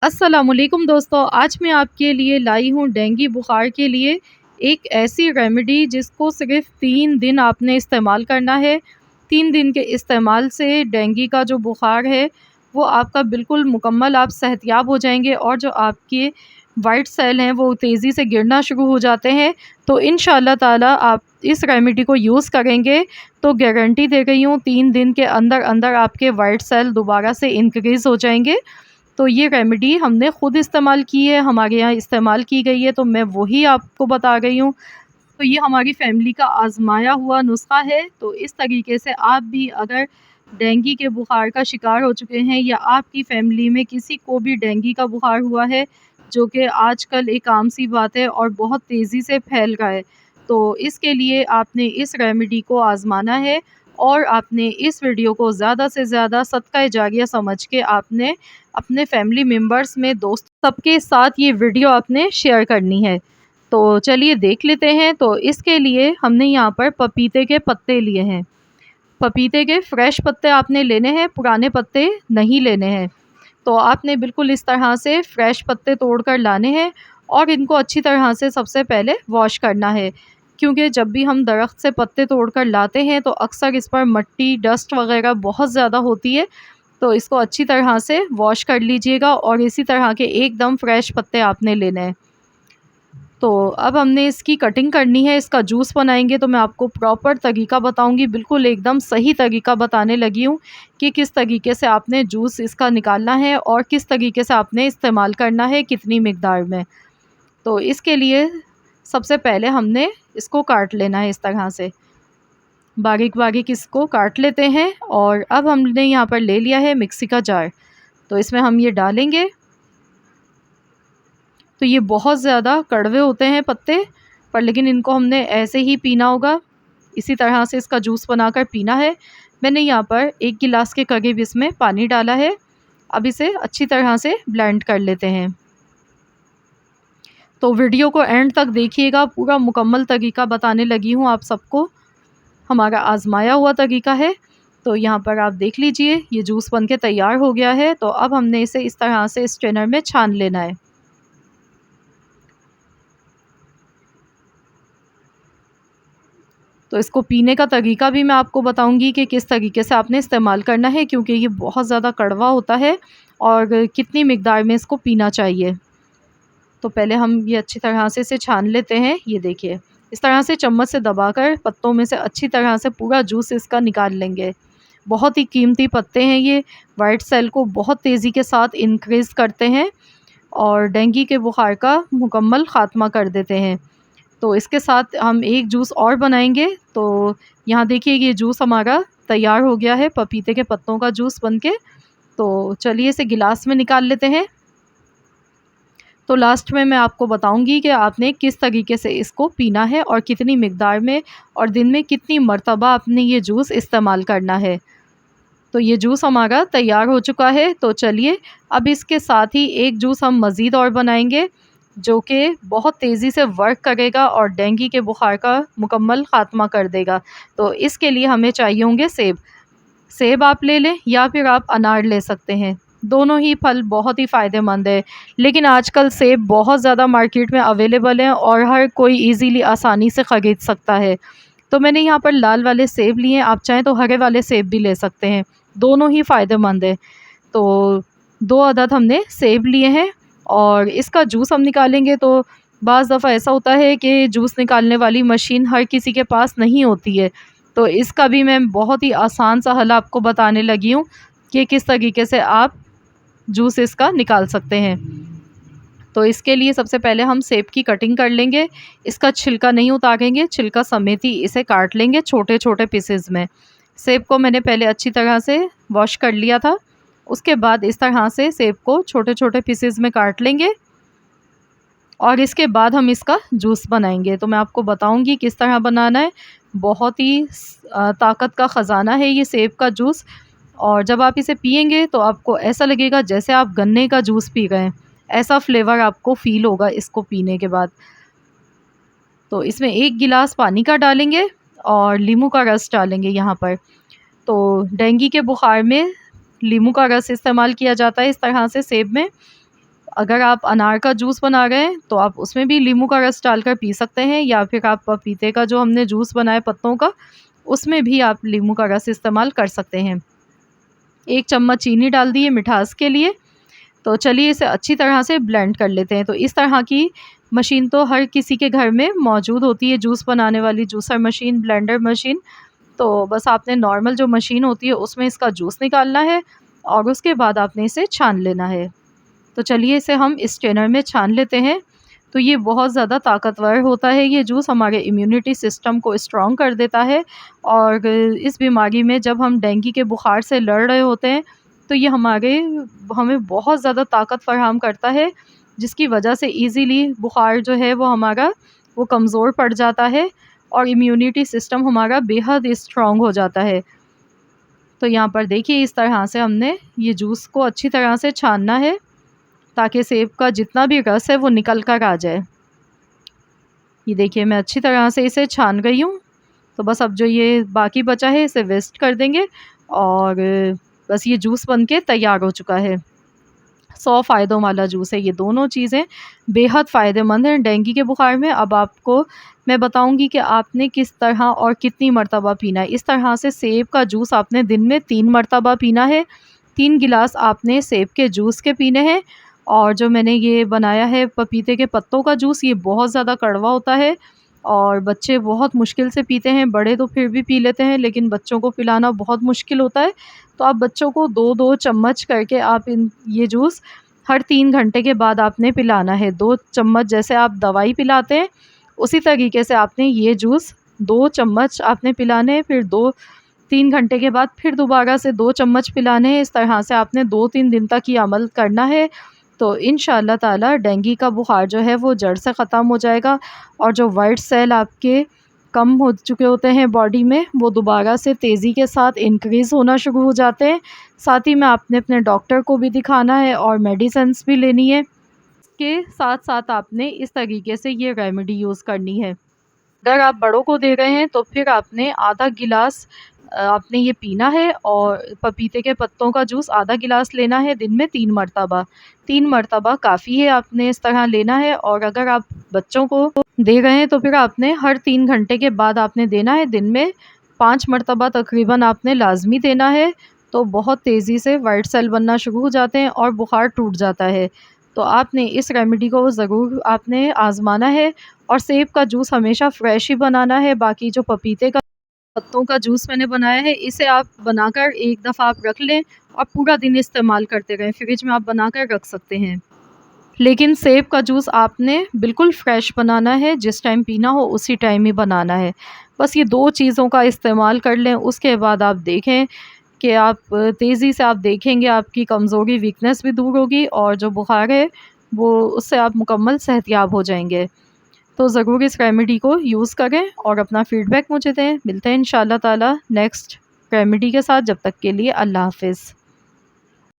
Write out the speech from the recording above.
अस्सलामुअलैकुम दोस्तों, आज मैं आपके लिए लाई हूँ डेंगू बुखार के लिए एक ऐसी रेमेडी जिसको सिर्फ़ 3 दिन आपने इस्तेमाल करना है। 3 दिन के इस्तेमाल से डेंगू का जो बुखार है वो आपका बिल्कुल मुकम्मल आप सेहतयाब हो जाएँगे और जो आपके वाइट सेल हैं वो तेज़ी से गिरना शुरू हो जाते हैं। तो इंशाअल्लाह ताला आप इस रेमेडी को यूज़ करेंगे तो गारंटी दे रही हूँ 3 दिन के अंदर-अंदर आपके वाइट सेल दोबारा से इंक्रीज़ हो जाएँगे। तो ये रेमेडी हमने ख़ुद इस्तेमाल की है, हमारे यहाँ इस्तेमाल की गई है, तो मैं वही आपको बता रही हूँ। तो ये हमारी फ़ैमिली का आज़माया हुआ नुस्ख़ा है, तो इस तरीके से आप भी अगर डेंगू के बुखार का शिकार हो चुके हैं या आपकी फ़ैमिली में किसी को भी डेंगू का बुखार हुआ है, जो कि आजकल एक आम सी बात है और बहुत तेज़ी से फैल रहा है। तो इसके लिए आपने इस रेमेडी को आज़माना है और आपने इस वीडियो को ज़्यादा से ज़्यादा सदका जारिया समझ के आपने अपने फैमिली मेंबर्स में, दोस्त सबके साथ ये वीडियो आपने शेयर करनी है। तो चलिए देख लेते हैं। तो इसके लिए हमने यहाँ पर पपीते के पत्ते लिए हैं। पपीते के फ्रेश पत्ते आपने लेने हैं, पुराने पत्ते नहीं लेने हैं। तो आपने बिल्कुल इस तरह से फ्रेश पत्ते तोड़ कर लाने हैं और इनको अच्छी तरह से सबसे पहले वॉश करना है, क्योंकि जब भी हम दरख्त से पत्ते तोड़ कर लाते हैं तो अक्सर इस पर मिट्टी, डस्ट वग़ैरह बहुत ज़्यादा होती है। तो इसको अच्छी तरह से वॉश कर लीजिएगा और इसी तरह के एकदम फ्रेश पत्ते आपने लेने हैं। तो अब हमने इसकी कटिंग करनी है, इसका जूस बनाएंगे। तो मैं आपको प्रॉपर तरीका बताऊंगी, बिल्कुल एकदम सही तरीका बताने लगी हूँ कि किस तरीके से आपने जूस इसका निकालना है और किस तरीके से आपने इस्तेमाल करना है, कितनी मिकदार में। तो इसके लिए सबसे पहले हमने इसको काट लेना है, इस तरह से बारीक बारीक इसको काट लेते हैं। और अब हमने यहाँ पर ले लिया है मिक्सी का जार, तो इसमें हम ये डालेंगे। तो ये बहुत ज़्यादा कड़वे होते हैं पत्ते, पर लेकिन इनको हमने ऐसे ही पीना होगा, इसी तरह से इसका जूस बनाकर पीना है। मैंने यहाँ पर 1 गिलास के करीब इसमें पानी डाला है। अब इसे अच्छी तरह से ब्लेंड कर लेते हैं। तो वीडियो को एंड तक देखिएगा, पूरा मुकम्मल तरीका बताने लगी हूँ आप सबको, हमारा आज़माया हुआ तरीका है। तो यहाँ पर आप देख लीजिए ये जूस बनके तैयार हो गया है। तो अब हमने इसे इस तरह से स्ट्रेनर में छान लेना है। तो इसको पीने का तरीका भी मैं आपको बताऊंगी कि किस तरीके से आपने इस्तेमाल करना है, क्योंकि ये बहुत ज़्यादा कड़वा होता है और कितनी मिकदार में इसको पीना चाहिए। तो पहले हम ये अच्छी तरह से इसे छान लेते हैं। ये देखिए, इस तरह से चम्मच से दबाकर पत्तों में से अच्छी तरह से पूरा जूस इसका निकाल लेंगे। बहुत ही कीमती पत्ते हैं ये, वाइट सेल को बहुत तेज़ी के साथ इंक्रीज़ करते हैं और डेंगू के बुखार का मुकम्मल ख़ात्मा कर देते हैं। तो इसके साथ हम एक जूस और बनाएंगे। तो यहाँ देखिए ये जूस हमारा तैयार हो गया है, पपीते के पत्तों का जूस बनके। तो चलिए इसे गिलास में निकाल लेते हैं। तो लास्ट में मैं आपको बताऊंगी कि आपने किस तरीके से इसको पीना है और कितनी मिकदार में और दिन में कितनी मर्तबा आपने ये जूस इस्तेमाल करना है। तो ये जूस हमारा तैयार हो चुका है। तो चलिए अब इसके साथ ही एक जूस हम मज़ीद और बनाएंगे, जो कि बहुत तेज़ी से वर्क करेगा और डेंगू के बुखार का मुकम्मल ख़ात्मा कर देगा। तो इसके लिए हमें चाहिए होंगे सेब। सेब आप ले लें या फिर आप अनार ले सकते हैं, दोनों ही फल बहुत ही फ़ायदेमंद है। लेकिन आजकल सेब बहुत ज़्यादा मार्केट में अवेलेबल हैं और हर कोई इजीली आसानी से ख़रीद सकता है। तो मैंने यहाँ पर लाल वाले सेब लिए हैं, आप चाहें तो हरे वाले सेब भी ले सकते हैं, दोनों ही फ़ायदेमंद है। तो 2 अदद हमने सेब लिए हैं और इसका जूस हम निकालेंगे। तो बाज़ दफ़ा ऐसा होता है कि जूस निकालने वाली मशीन हर किसी के पास नहीं होती है। तो इसका भी मैं बहुत ही आसान सा हल आपको बताने लगी हूँ कि किस तरीके से आप जूस इसका निकाल सकते हैं। तो इसके लिए सबसे पहले हम सेब की कटिंग कर लेंगे। इसका छिलका नहीं उतारेंगे, छिलका समेत ही इसे काट लेंगे छोटे छोटे पीसेस में। सेब को मैंने पहले अच्छी तरह से वॉश कर लिया था। उसके बाद इस तरह से सेब को छोटे छोटे पीसेस में काट लेंगे और इसके बाद हम इसका जूस बनाएंगे। तो मैं आपको बताऊंगी किस तरह बनाना है। बहुत ही ताकत का ख़जाना है ये सेब का जूस, और जब आप इसे पियेंगे तो आपको ऐसा लगेगा जैसे आप गन्ने का जूस पी रहे हैं, ऐसा फ्लेवर आपको फ़ील होगा इसको पीने के बाद। तो इसमें 1 गिलास पानी का डालेंगे और नींबू का रस डालेंगे यहाँ पर। तो डेंगू के बुखार में नींबू का रस इस्तेमाल किया जाता है इस तरह से सेब में। अगर आप अनार का जूस बना रहे हैं तो आप उसमें भी नींबू का रस डालकर पी सकते हैं, या फिर आप पपीते का जो हमने जूस बनाया पत्तों का, उसमें भी आप नींबू का रस इस्तेमाल कर सकते हैं। 1 चम्मच चीनी डाल दी है मिठास के लिए। तो चलिए इसे अच्छी तरह से ब्लेंड कर लेते हैं। तो इस तरह की मशीन तो हर किसी के घर में मौजूद होती है, जूस बनाने वाली जूसर मशीन, ब्लेंडर मशीन। तो बस आपने नॉर्मल जो मशीन होती है उसमें इसका जूस निकालना है और उसके बाद आपने इसे छान लेना है। तो चलिए इसे हम स्ट्रेनर में छान लेते हैं। तो ये बहुत ज़्यादा ताकतवर होता है, ये जूस हमारे इम्यूनिटी सिस्टम को स्ट्रॉन्ग कर देता है। और इस बीमारी में जब हम डेंगू के बुखार से लड़ रहे होते हैं तो ये हमें बहुत ज़्यादा ताकत फ़राहम करता है, जिसकी वजह से ईज़िली बुखार जो है वो कमज़ोर पड़ जाता है और इम्यूनिटी सिस्टम हमारा बेहद स्ट्रॉन्ग हो जाता है। तो यहाँ पर देखिए इस तरह से हमने ये जूस को अच्छी तरह से छानना है, ताकि सेब का जितना भी रस है वो निकल कर आ जाए। ये देखिए मैं अच्छी तरह से इसे छान गई हूँ। तो बस अब जो ये बाकी बचा है इसे वेस्ट कर देंगे और बस ये जूस बनके तैयार हो चुका है। 100 फ़ायदों वाला जूस है, ये दोनों चीज़ें बेहद फ़ायदेमंद हैं डेंगू के बुखार में। अब आपको मैं बताऊँगी कि आपने किस तरह और कितनी मरतबा पीना है। इस तरह से सेब का जूस आपने दिन में 3 मरतबा पीना है। 3 गिलास आपने सेब के जूस के पीने हैं। और जो मैंने ये बनाया है पपीते के पत्तों का जूस, ये बहुत ज़्यादा कड़वा होता है और बच्चे बहुत मुश्किल से पीते हैं, बड़े तो फिर भी पी लेते हैं, लेकिन बच्चों को पिलाना बहुत मुश्किल होता है। तो आप बच्चों को 2-2 चम्मच करके आप ये जूस हर 3 घंटे के बाद आपने पिलाना है। 2 चम्मच जैसे आप दवाई पिलाते हैं, उसी तरीके से आपने ये जूस 2 चम्मच आपने पिलाने हैं, फिर 2-3 घंटे के बाद फिर दोबारा से 2 चम्मच पिलाने हैं। इस तरह से आपने 2-3 दिन तक ये अमल करना है। तो इंशाअल्लाह ताला डेंगू का बुखार जो है वो जड़ से ख़त्म हो जाएगा और जो वाइट सेल आपके कम हो चुके होते हैं बॉडी में, वो दोबारा से तेज़ी के साथ इंक्रीज़ होना शुरू हो जाते हैं। साथ ही में आपने अपने डॉक्टर को भी दिखाना है और मेडिसिन्स भी लेनी है। इसके साथ-साथ आपने इस तरीके से ये रेमेडी यूज़ करनी है। अगर आप बड़ों को दे रहे हैं तो फिर आपने आधा गिलास आपने ये पीना है और पपीते के पत्तों का जूस आधा गिलास लेना है दिन में 3 मरतबा। 3 मरतबा काफ़ी है, आपने इस तरह लेना है। और अगर आप बच्चों को दे रहे हैं तो फिर आपने हर 3 घंटे के बाद आपने देना है, दिन में 5 मरतबा तकरीबन आपने लाज़मी देना है। तो बहुत तेज़ी से वाइट सेल बनना शुरू हो जाते हैं और बुखार टूट जाता है। तो आपने इस रेमेडी को ज़रूर आपने आज़माना है और सेब का जूस हमेशा फ्रेश ही बनाना है। बाकी जो पपीते का पत्तों का जूस मैंने बनाया है, इसे आप बनाकर एक दफ़ा आप रख लें और पूरा दिन इस्तेमाल करते रहें। फ्रिज में आप बनाकर रख सकते हैं। लेकिन सेब का जूस आपने बिल्कुल फ्रेश बनाना है, जिस टाइम पीना हो उसी टाइम ही बनाना है। बस ये 2 चीज़ों का इस्तेमाल कर लें, उसके बाद आप देखें कि आप तेज़ी से आप देखेंगे आपकी कमज़ोरी वीकनेस भी दूर होगी और जो बुखार है वो उससे आप मुकम्मल सेहतयाब हो जाएँगे। तो ज़रूर इस रेमेडी को यूज़ करें और अपना फ़ीडबैक मुझे दें। मिलते हैं इंशाअल्लाह ताला नेक्स्ट रेमेडी के साथ, जब तक के लिए अल्लाह हाफ़िज़।